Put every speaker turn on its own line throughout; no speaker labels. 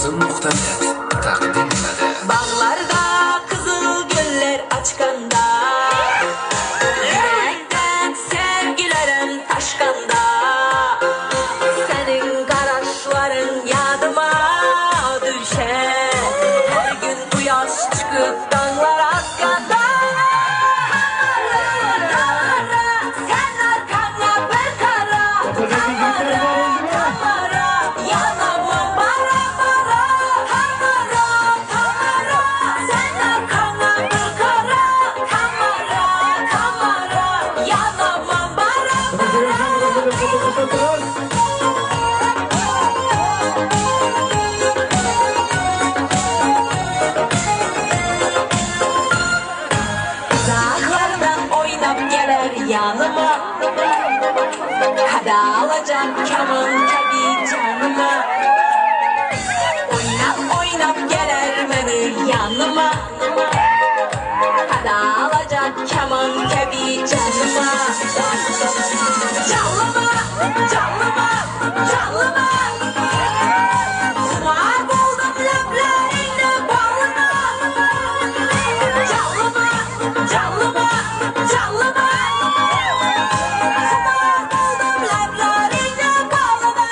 Kızım.net takdim etadi.
Bağlarda kızıl güller açkanda, yürekten sevgilerim taşkanda, senin karaşların yadıma düşer. Her gün uyaş çıkıp dağlar askanda. Sen arkana bir kara, kamara, yanamam bara bara, kamara, sen arkana bir kara, kamara, yanamam bara bara. Dağlardan oynap gelir yanıma, kada alacak keman tabi canıma. Oynap gelir benim yanıma, kada alacak keman tabi canıma. Canlıma, canlıma, canlıma. Sumak oldum leplerine bağlıma. Canlıma, canlıma, canlıma. Sumak oldum leplerine bağlıma.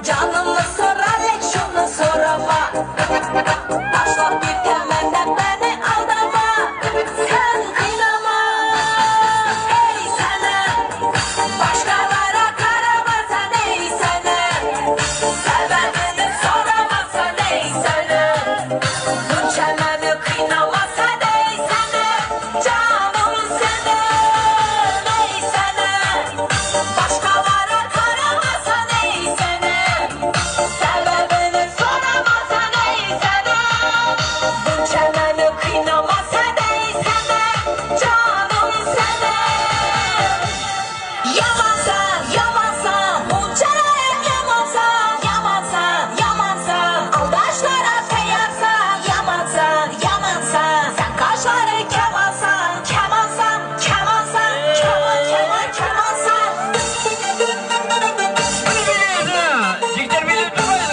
Canımı sorar hiç şunu sorama. Başlar bir temelde beni aldama. Sen kıynama. Ey sana, başkalara karamasan ey sana. Sebebini soramazsan ey sana. Bu çemeni kıynamasan ey sana. Canım senin ey sana. Başkalara karamasan ey sana. Sebebini soramazsan ey sana. Bu çemeni kıynamasan ey sana. Canım senin. Yamansan, yamansan, munçerem yamansan, yamansan, yamansan. Aldaşlara teyarsan, yamansan, yamansan. Sen kaşları kemansan, kemansan, kemansan, keman, keman, kemansan.
Dikter bilip durmayın.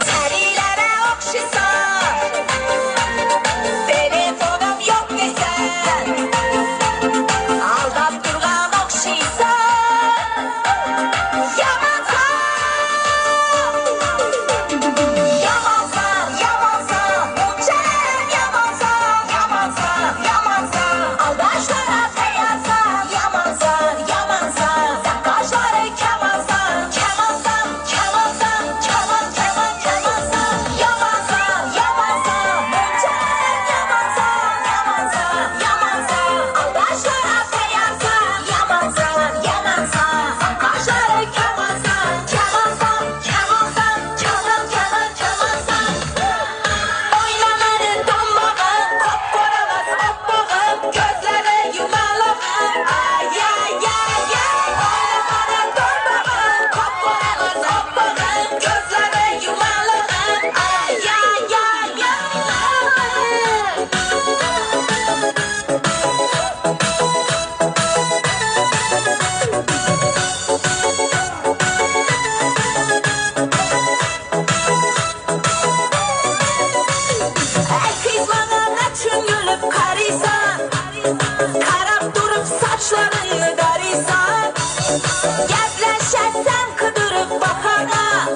Terilere okşasan, telefonum yok desen. Aldap durgan okşaysan, yamansan. Yamansan, yamansan, munçerem yamansan, yamansan, yamansan. Aldaşlara teyarsan, yamansan, yamansan. Sen kaşları kemansan, kemansan, kemansan, keman, keman, kemansan. Yamansan, yamansan, munçerem yamansan, yamansan, yamansan. Aldaşlara teyarsan, yamansan, yamansan. Sen kaşları kemansan, kemansan, kemansan, keman, keman, kemansan. Oynamadı tombağım, kopkoramaz obbağım, gözleri yumalığım, ay ay ay ay. Oynamadı tombağım, kopkoramaz obbağım, gözleri yumalığım, ay ay ay ay. Ey kız bana ne için gülüp karıysan, karab durup saç kaşlarını darıysan, gepleşesen kıdırıp bakana,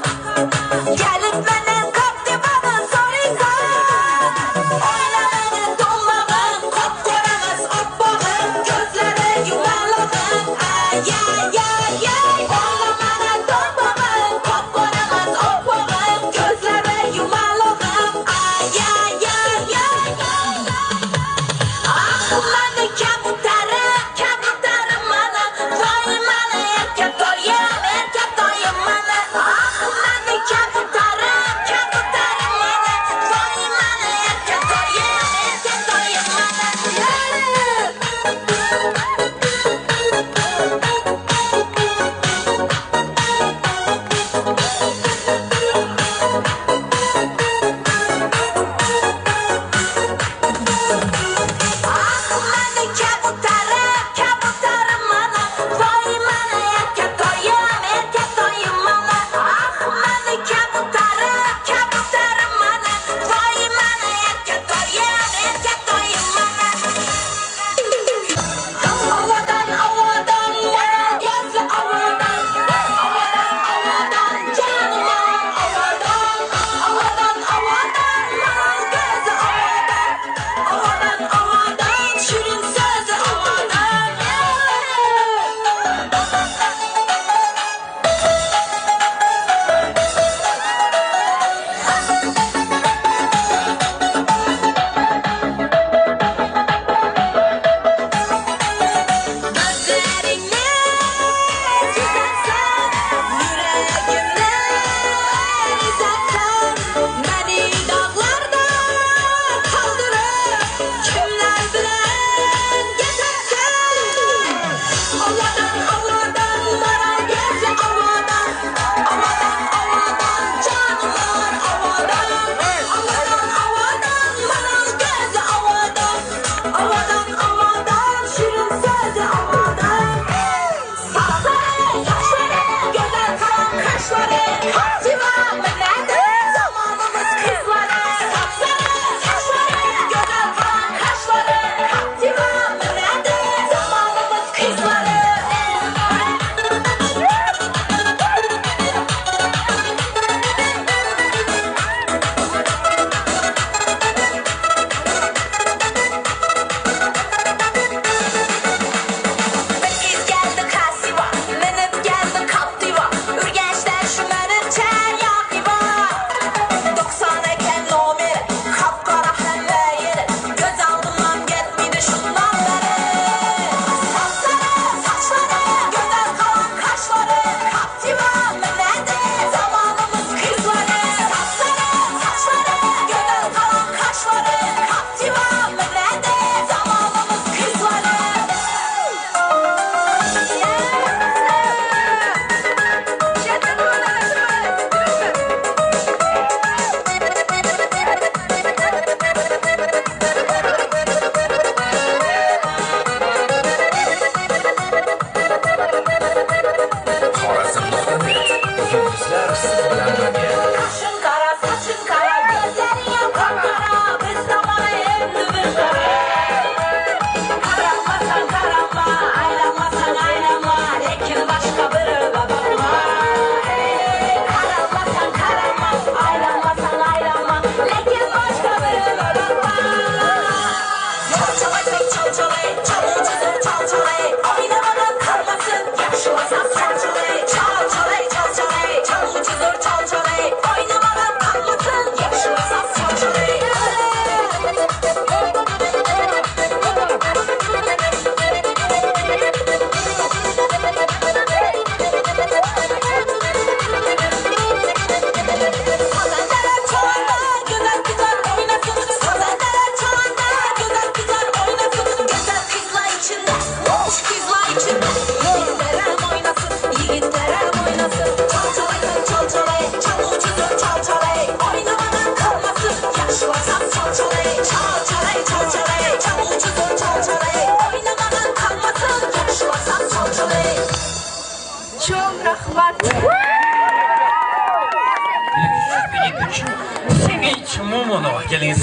gelip benden kaptı bana soruyorsan. Oyna beni donmağın, kopkoramaz obbağın, gözleri yuvarlağın, ay ay ay ay. Oyna bana donmağın, kopkoramaz obbağın, gözleri yuvarlağın, ay ay ay ay. Ah mani kabutarım mana, vay mana erkek doyum mana. Ah mani kabutarım mana, vay mana erkek doyum mana. Ah mani kabutarım mana, vay mana erkek doyum mana. Ah mani kabutarım mana, vay mana erkek doyum mana. Havadan havadan bana gözü havadan, havadan canım havadan, havadan bana gözü havadan, havadan şirin sözü havadan. Gözlerine çizersen, yüreğimde izlersen, beni dağlarda kaldırıp kimler bilen gezersen. Havadan bana gözü havadan, havadan canım havadan, havadan bana gözü havadan, havadan şirin sözü havadan. Sapsarı saçları, güzel kalan kaşları, Haciva nerede zamanımız kızları. Sapsarı saçları, güzel kalan kaşları, Haciva nerede zamanımız kızları. Bir kız geldi kasiva, minip geldi kaptiva, Ürgençler şümenip çeryak diva. 90 eken nomeri, kapkara hemme yeri, göz aldımdan gitmedi şundan beri. Sapsarı saçları, güzel kalan kaşları, Kaptiva nerede zamanımız kızları. Sapsarı saçları, güzel kalan kaşları, Kaptiva nerede zamanımız kızları.
Xorazm.net Yulduzlar sızlanmaga.
Kaşın kara, saçın kara, gözlerin yok kapkara, biz zamanı endi bir kara. Karanmasan karanma, aylanmasan aylanma, lekin başka biri babama. Karanmasan karanma, aylanmasan aylanma, lekin başka biri babama. Çalçalay tek çalçalay, çamur çizer çalçalay, oynamadan kalmasın, yaşımasan çalçalay. Çalçalay çalçalay, çamur çizer çalçalay, oynamadan kalmasın, yaşımasan çalçalay. Sazendere çoğanda güzel güzel oynasın, sazendere çoğanda güzel güzel oynasın. Güzel kızlar içinde, boş kızlar içinde, yiğitlerim oynasın, yiğitlerim oynasın. Çalçalay çalçalay, çamur çizer çalçalay, oynamadan kalmasın, yaşlasam çalçalay. Çalçalay çalçalay, çamur çizer çalçalay, oynamadan kalmasın, yaşlasam çalçalay.
Çok rahmat.
Bir küçük, seni hiç mumunu gelin.